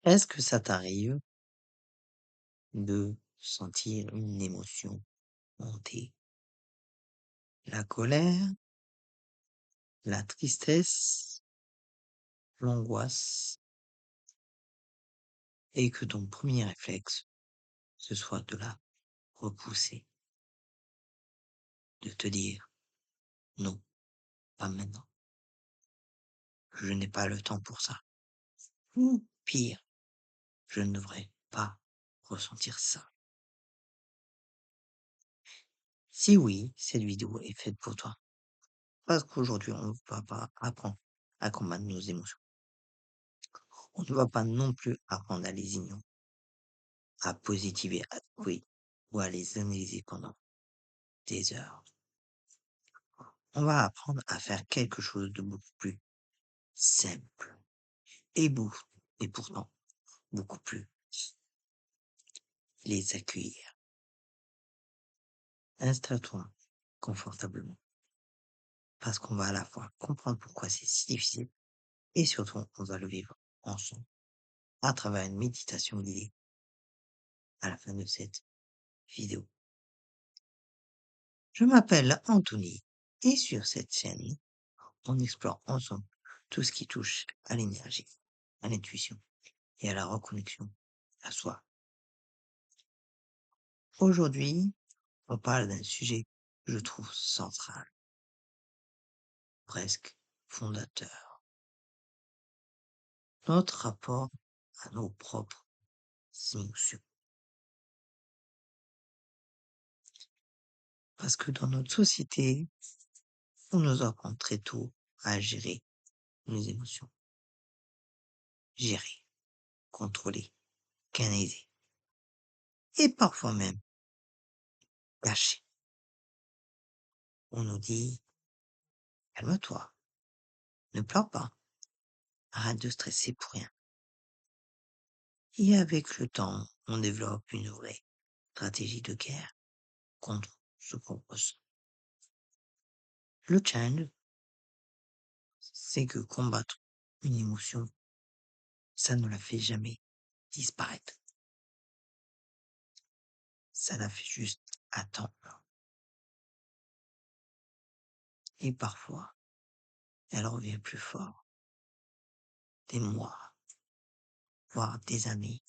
Est-ce que ça t'arrive de sentir une émotion monter? La colère, la tristesse, l'angoisse, et que ton premier réflexe, ce soit de la repousser, de te dire non, pas maintenant, je n'ai pas le temps pour ça. Ou pire, je ne devrais pas ressentir ça. Si oui, cette vidéo est faite pour toi. Parce qu'aujourd'hui, on ne va pas apprendre à combattre nos émotions. On ne va pas non plus apprendre à les ignorer, à positiver, à trouver ou à les analyser pendant des heures. On va apprendre à faire quelque chose de beaucoup plus simple et et pourtant beaucoup plus les accueillir. Installe-toi confortablement parce qu'on va à la fois comprendre pourquoi c'est si difficile et surtout on va le vivre ensemble à travers une méditation guidée à la fin de cette vidéo. Je m'appelle Anthony et sur cette chaîne, on explore ensemble tout ce qui touche à l'énergie, à l'intuition et à la reconnexion à soi. Aujourd'hui, on parle d'un sujet que je trouve central, presque fondateur. Notre rapport à nos propres émotions. Parce que dans notre société, on nous apprend très tôt à gérer nos émotions. Gérer, contrôler, canaliser. Et parfois même cacher. On nous dit, calme-toi, ne pleure pas, arrête de stresser pour rien. Et avec le temps, on développe une vraie stratégie de guerre contre ce qu'on ressent. Le challenge, c'est que combattre une émotion, ça ne la fait jamais disparaître. Ça la fait juste attendre. Et parfois, elle revient plus fort, des mois, voire des années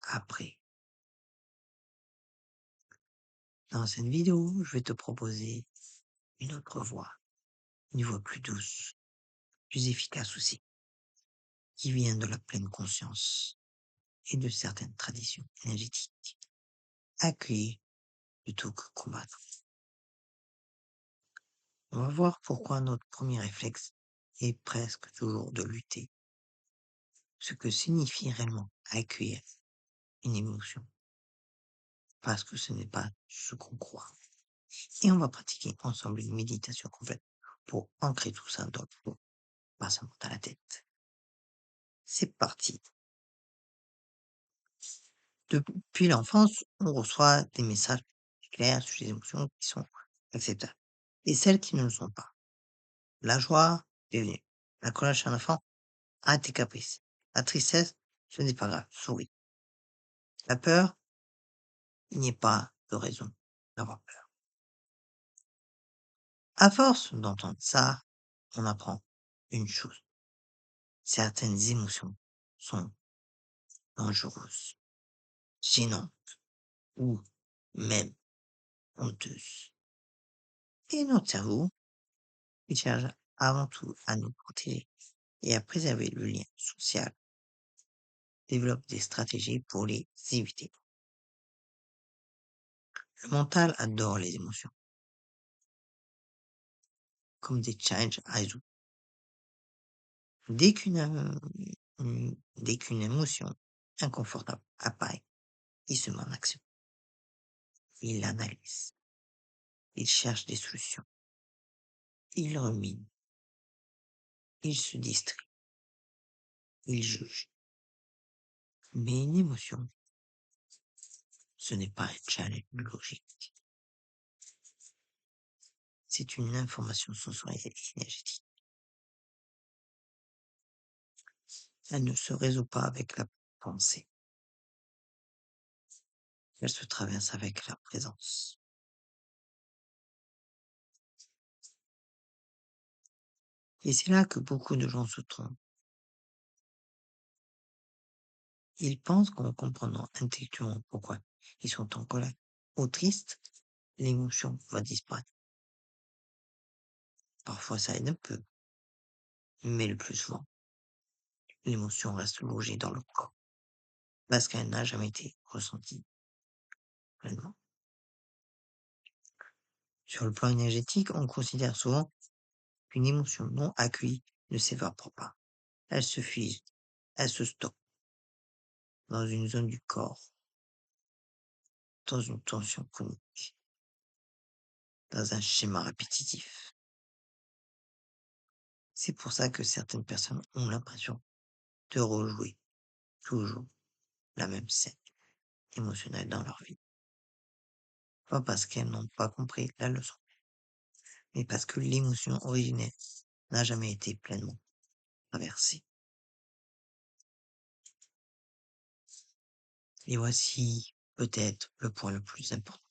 après. Dans cette vidéo, je vais te proposer une autre voie, une voie plus douce, plus efficace aussi, qui vient de la pleine conscience et de certaines traditions énergétiques. Accueillir plutôt que combattre. On va voir pourquoi notre premier réflexe est presque toujours de lutter. Ce que signifie réellement accueillir une émotion. Parce que ce n'est pas ce qu'on croit. Et on va pratiquer ensemble une méditation complète pour ancrer tout ça dans le fond, pas seulement dans la tête. C'est parti. Depuis l'enfance, on reçoit des messages clairs sur les émotions qui sont acceptables et celles qui ne le sont pas. La joie, bienvenue. La colère chez un enfant, à tes caprices. La tristesse, ce n'est pas grave, souris. La peur, il n'y a pas de raison d'avoir peur. À force d'entendre ça, on apprend une chose. Certaines émotions sont dangereuses, gênantes ou même honteuses. Et notre cerveau, il cherche avant tout à nous protéger et à préserver le lien social, développe des stratégies pour les éviter. Le mental adore les émotions, comme des challenges à résoudre. Dès dès qu'une émotion inconfortable apparaît, il se met en action. Il l'analyse. Il cherche des solutions. Il rumine. Il se distrait. Il juge. Mais une émotion, ce n'est pas un challenge logique. C'est une information sensorielle et énergétique. Elle ne se résout pas avec la pensée. Elle se traverse avec la présence. Et c'est là que beaucoup de gens se trompent. Ils pensent qu'en comprenant intellectuellement pourquoi ils sont en colère ou tristes, l'émotion va disparaître. Parfois ça aide un peu, mais le plus souvent, l'émotion reste logée dans le corps parce qu'elle n'a jamais été ressentie pleinement. Sur le plan énergétique, on considère souvent qu'une émotion non accueillie ne s'évapore pas. Elle se fige, elle se stocke dans une zone du corps, dans une tension chronique, dans un schéma répétitif. C'est pour ça que certaines personnes ont l'impression de rejouer toujours la même scène émotionnelle dans leur vie. Pas parce qu'elles n'ont pas compris la leçon, mais parce que l'émotion originelle n'a jamais été pleinement traversée. Et voici peut-être le point le plus important.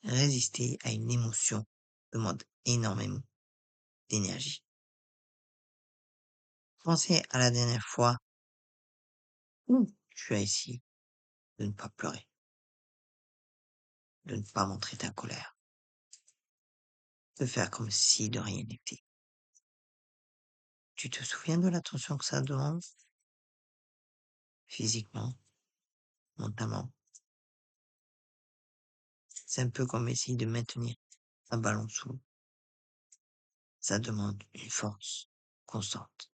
Résister à une émotion demande énormément d'énergie. Pensez à la dernière fois où tu as essayé de ne pas pleurer, de ne pas montrer ta colère, de faire comme si de rien n'était. Tu te souviens de l'attention que ça demande physiquement, mentalement? C'est un peu comme essayer de maintenir un ballon sous l'eau. Ça demande une force constante.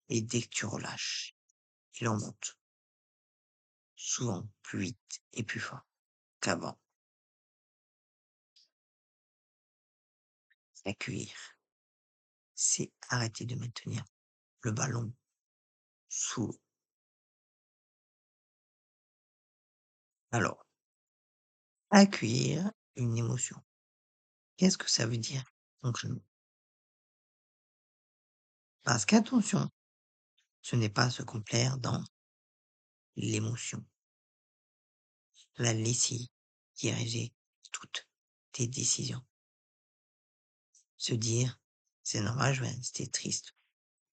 Et dès que tu relâches, il en monte, souvent plus vite et plus fort qu'avant. Accueillir, c'est arrêter de maintenir le ballon sous l'eau. Alors, accueillir une émotion. Qu'est-ce que ça veut dire concrètement? Parce qu'attention, ce n'est pas se complaire dans l'émotion, la laisser diriger toutes tes décisions. Se dire, c'est normal, je vais rester triste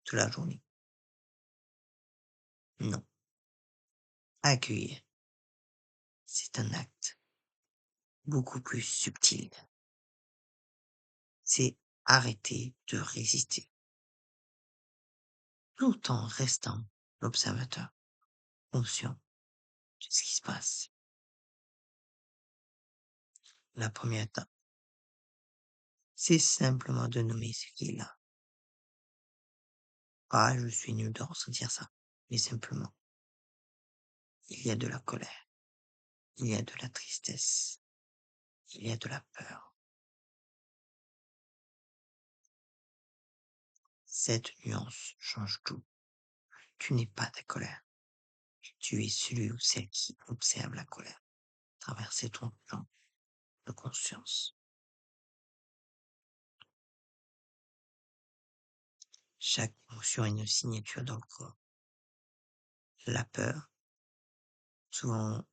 toute la journée. Non. Accueillir, c'est un acte beaucoup plus subtil. C'est arrêter de résister, tout en restant l'observateur, conscient de ce qui se passe. La première étape, c'est simplement de nommer ce qui est là. Ah, je suis nul de ressentir ça, mais simplement, il y a de la colère, il y a de la tristesse, il y a de la peur. Cette nuance change tout. Tu n'es pas ta colère, tu es celui ou celle qui observe la colère traverser ton champ de conscience. Chaque émotion a une signature dans le corps. La peur, souvent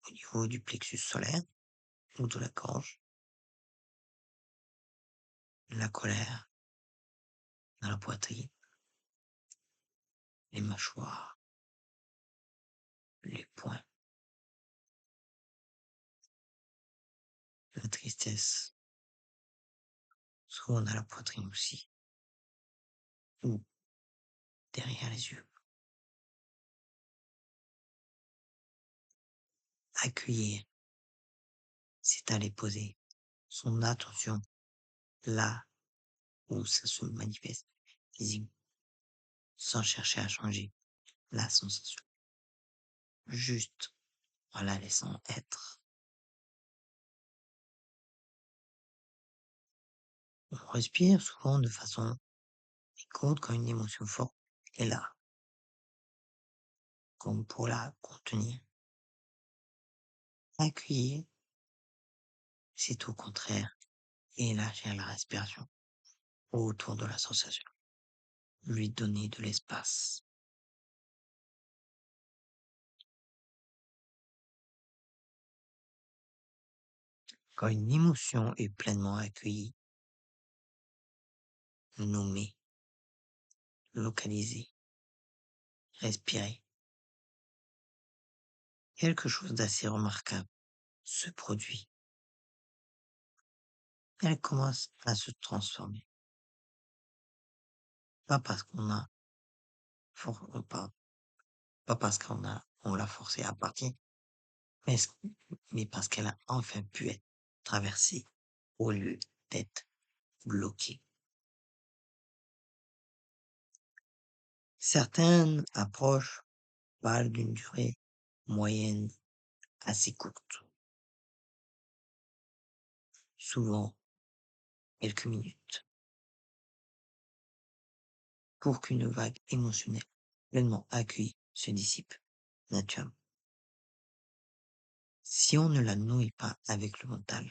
au niveau du plexus solaire ou de la gorge. La colère dans la poitrine, les mâchoires, les poings. La tristesse, souvent dans la poitrine aussi, ou derrière les yeux. Accueillir, c'est aller poser son attention là où ça se manifeste physiquement, sans chercher à changer la sensation. Juste en la laissant être. On respire souvent de façon écoute quand une émotion forte est là, comme pour la contenir. Accueillir, c'est au contraire élargir la respiration autour de la sensation, lui donner de l'espace. Quand une émotion est pleinement accueillie, nommée, localisée, respirée, quelque chose d'assez remarquable se produit. Elle commence à se transformer. Pas parce qu'on a pas parce on l'a forcée à partir, mais, mais parce qu'elle a enfin pu être traversée au lieu d'être bloquée. Certaines approches parlent d'une durée moyenne assez courte, souvent quelques minutes, pour qu'une vague émotionnelle pleinement accueillie se dissipe naturellement. Si on ne la nourrit pas avec le mental,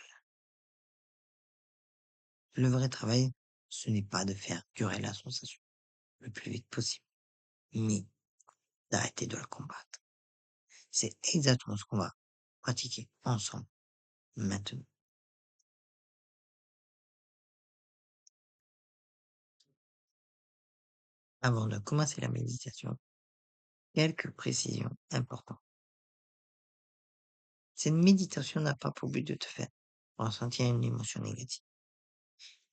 le vrai travail, ce n'est pas de faire durer la sensation le plus vite possible, mais d'arrêter de la combattre. C'est exactement ce qu'on va pratiquer ensemble maintenant. Avant de commencer la méditation, quelques précisions importantes. Cette méditation n'a pas pour but de te faire ressentir une émotion négative.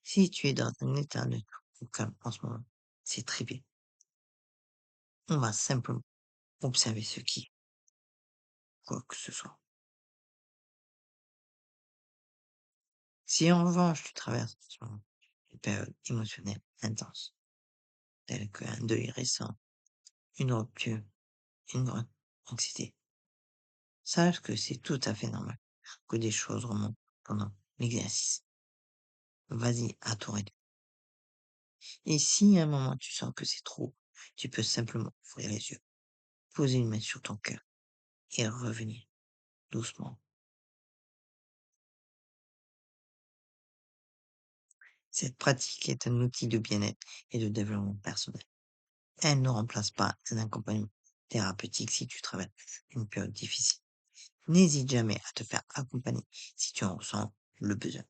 Si tu es dans un état neutre ou calme en ce moment, c'est très bien. On va simplement observer ce qui est, quoi que ce soit. Si en revanche tu traverses en ce moment une période émotionnelle intense, telle qu'un deuil récent, une rupture, une grande anxiété, sache que c'est tout à fait normal que des choses remontent pendant l'exercice. Vas-y à ton rythme. Et si à un moment tu sens que c'est trop, tu peux simplement ouvrir les yeux, poser une main sur ton cœur et revenir doucement. Cette pratique est un outil de bien-être et de développement personnel. Elle ne remplace pas un accompagnement thérapeutique si tu traverses une période difficile. N'hésite jamais à te faire accompagner si tu en ressens le besoin.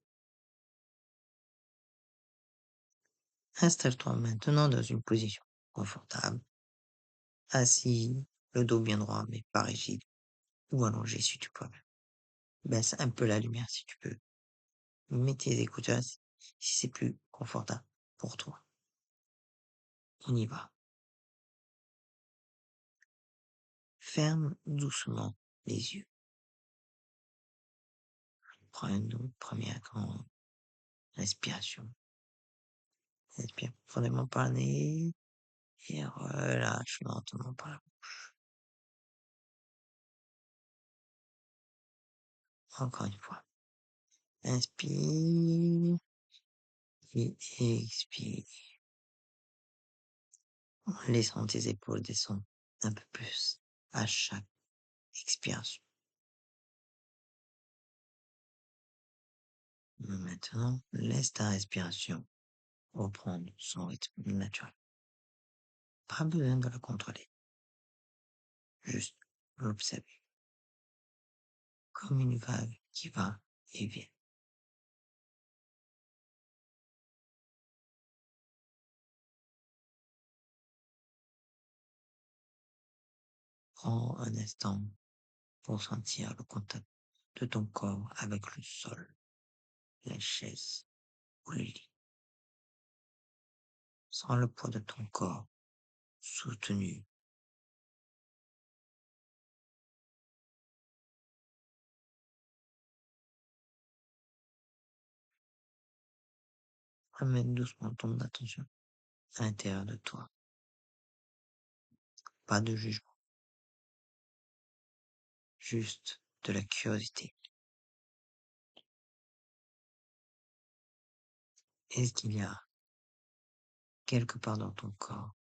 Installe-toi maintenant dans une position confortable, assis, le dos bien droit mais pas rigide, ou allongé si tu peux. Baisse un peu la lumière si tu peux. Mets tes écouteurs si c'est plus confortable pour toi. On y va. Ferme doucement les yeux. Prends une première grande respiration. Respire profondément par le nez et relâche lentement par la bouche. Encore une fois. Inspire et expire. En laissant tes épaules descendre un peu plus à chaque expiration. Maintenant, laisse ta respiration reprendre son rythme naturel. Pas besoin de la contrôler. Juste l'observer. Comme une vague qui va et vient. Prends un instant pour sentir le contact de ton corps avec le sol, la chaise ou le lit. Sens le poids de ton corps soutenu. Ramène doucement ton attention à l'intérieur de toi. Pas de jugement, juste de la curiosité. Est-ce qu'il y a quelque part dans ton corps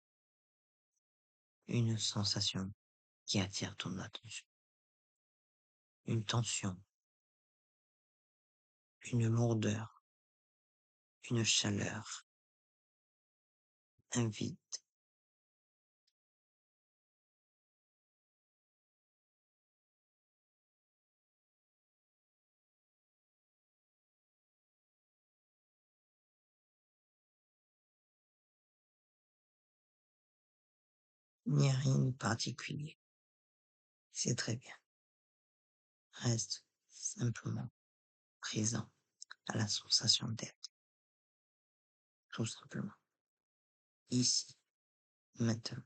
une sensation qui attire ton attention? Une tension, une lourdeur, une chaleur, un vide. Il n'y a rien de particulier. C'est très bien. Reste simplement présent à la sensation d'être. Tout simplement. Ici, maintenant.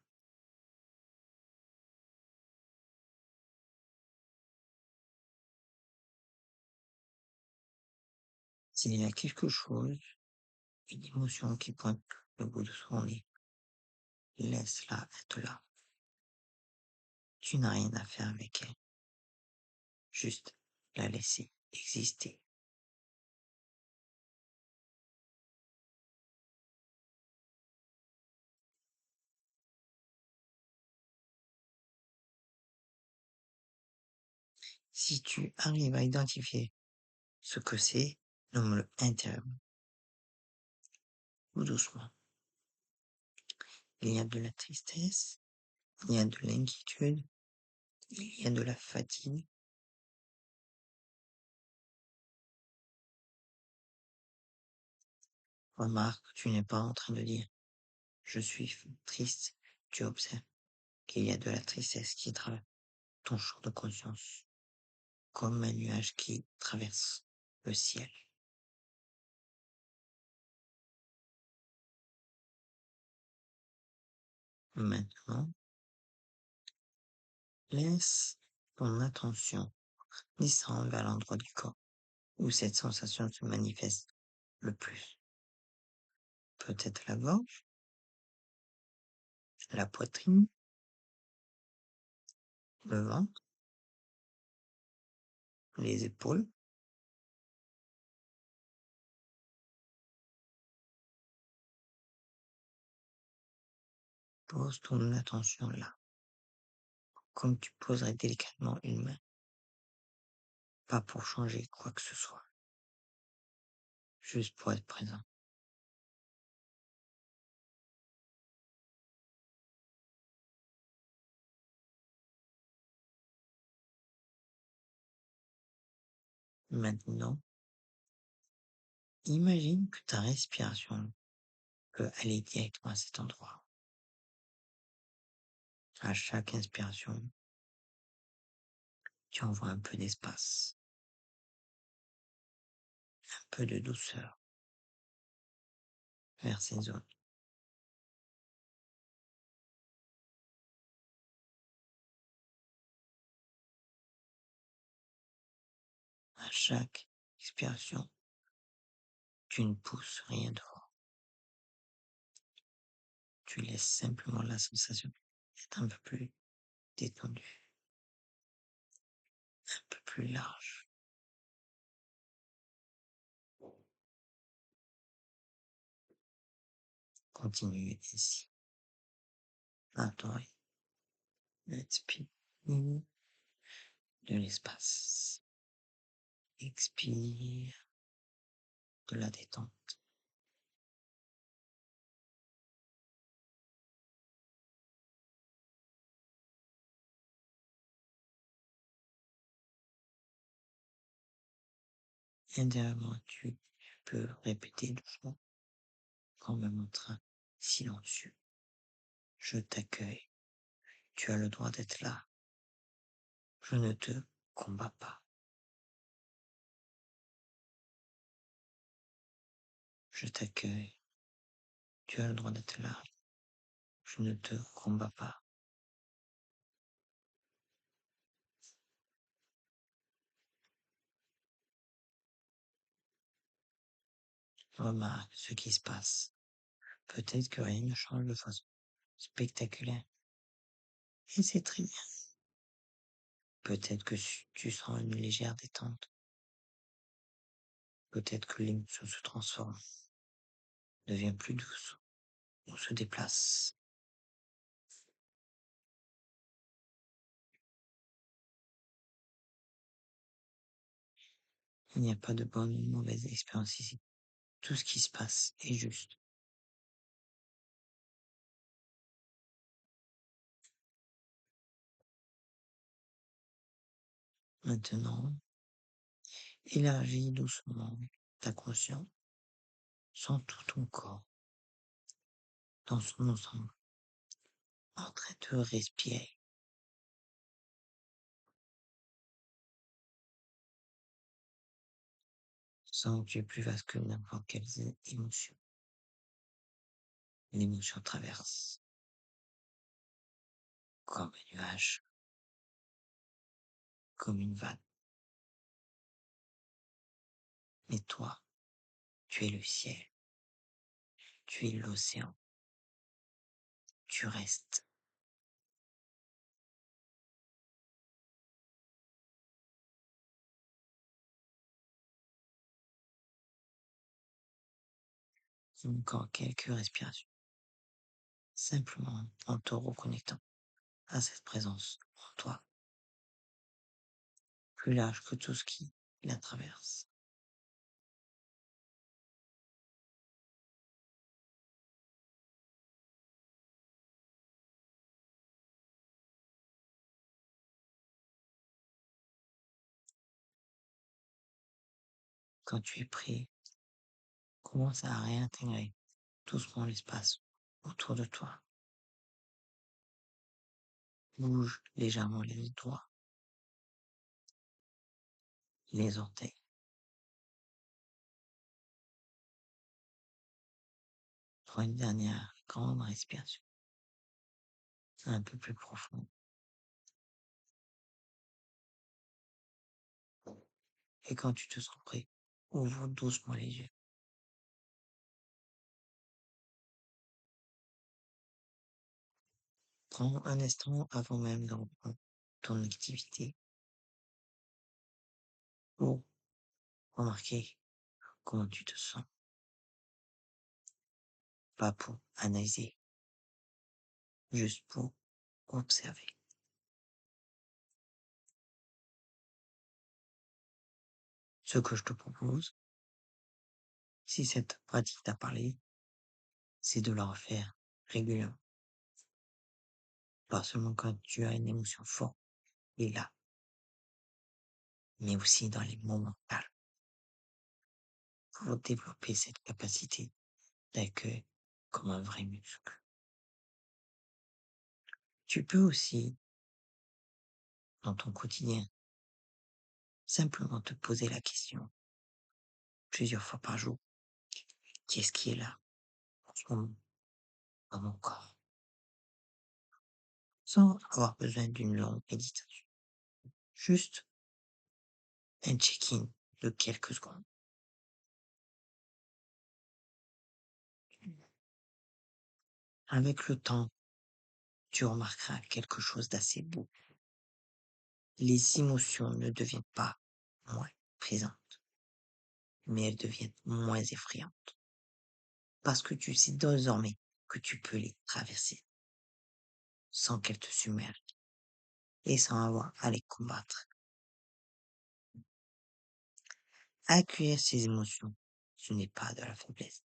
S'il y a quelque chose, une émotion qui pointe le bout de son nez, laisse-la être là. Tu n'as rien à faire avec elle. Juste la laisser exister. Si tu arrives à identifier ce que c'est, nomme-le intérieurement ou doucement. Il y a de la tristesse, il y a de l'inquiétude, il y a de la fatigue. Remarque que tu n'es pas en train de dire je suis triste. Tu observes qu'il y a de la tristesse qui traverse ton champ de conscience, comme un nuage qui traverse le ciel. Maintenant, laisse ton attention descendre vers l'endroit du corps où cette sensation se manifeste le plus. Peut-être la gorge, la poitrine, le ventre, les épaules. Pose ton attention là, comme tu poserais délicatement une main, pas pour changer quoi que ce soit, juste pour être présent. Maintenant, imagine que ta respiration peut aller directement à cet endroit. À chaque inspiration, tu envoies un peu d'espace, un peu de douceur vers ces zones. À chaque expiration, tu ne pousses rien dehors. Tu laisses simplement la sensation être un peu plus détendue, un peu plus large. Continue ainsi. Attends, inspire de l'espace. Expire de la détente. Intérieurement, tu peux répéter doucement, comme un mantra silencieux. Je t'accueille. Tu as le droit d'être là. Je ne te combats pas. Je t'accueille. Tu as le droit d'être là. Je ne te combats pas. Remarque ce qui se passe. Peut-être que rien ne change de façon spectaculaire. Et c'est très bien. Peut-être que tu sens une légère détente. Peut-être que l'émotion se transforme, devient plus douce, ou se déplace. Il n'y a pas de bonne ou de mauvaise expérience ici. Tout ce qui se passe est juste. Maintenant, élargis doucement ta conscience, sans tout ton corps, dans son ensemble, en en train de respirer. Sens que tu es plus vaste que n'importe quelle émotion. L'émotion traverse comme un nuage, comme une vague. Mais toi, tu es le ciel, tu es l'océan, tu restes. Encore quelques respirations, simplement en te reconnectant à cette présence en toi, plus large que tout ce qui la traverse. Quand tu es prêt, commence à réintégrer doucement l'espace autour de toi. Bouge légèrement les doigts, les orteils. Prends une dernière grande respiration, un peu plus profonde. Et quand tu te sens prêt, ouvre doucement les yeux. Prends un instant avant même de reprendre ton activité pour remarquer comment tu te sens, pas pour analyser, juste pour observer. Ce que je te propose, si cette pratique t'a parlé, c'est de la refaire régulièrement. Pas seulement quand tu as une émotion forte et là, mais aussi dans les moments calmes pour développer cette capacité d'accueil comme un vrai muscle. Tu peux aussi, dans ton quotidien, simplement te poser la question plusieurs fois par jour. Qu'est-ce qui est là en ce moment dans mon corps? Sans avoir besoin d'une longue méditation. Juste un check-in de quelques secondes. Avec le temps, tu remarqueras quelque chose d'assez beau. Les émotions ne deviennent pas moins présentes, mais elles deviennent moins effrayantes. Parce que tu sais désormais que tu peux les traverser sans qu'elles te submergent et sans avoir à les combattre. Accueillir ces émotions, ce n'est pas de la faiblesse.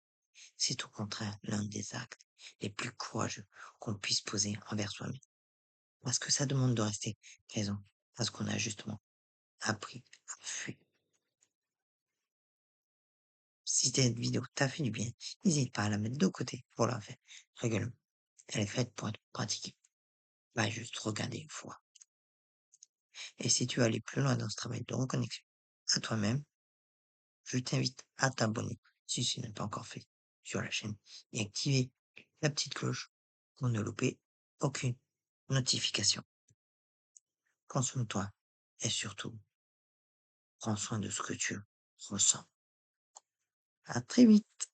C'est au contraire l'un des actes les plus courageux qu'on puisse poser envers soi-même. Parce que ça demande de rester présent à ce qu'on a justement appris à fuir. Si cette vidéo t'a fait du bien, n'hésite pas à la mettre de côté pour la faire régulièrement. Elle est faite pour être pratiquée, pas juste regarder une fois. Et si tu veux aller plus loin dans ce travail de reconnexion à toi-même, je t'invite à t'abonner si ce n'est pas encore fait sur la chaîne et activer la petite cloche pour ne louper aucune notification. Prends soin de toi et surtout, prends soin de ce que tu ressens. À très vite.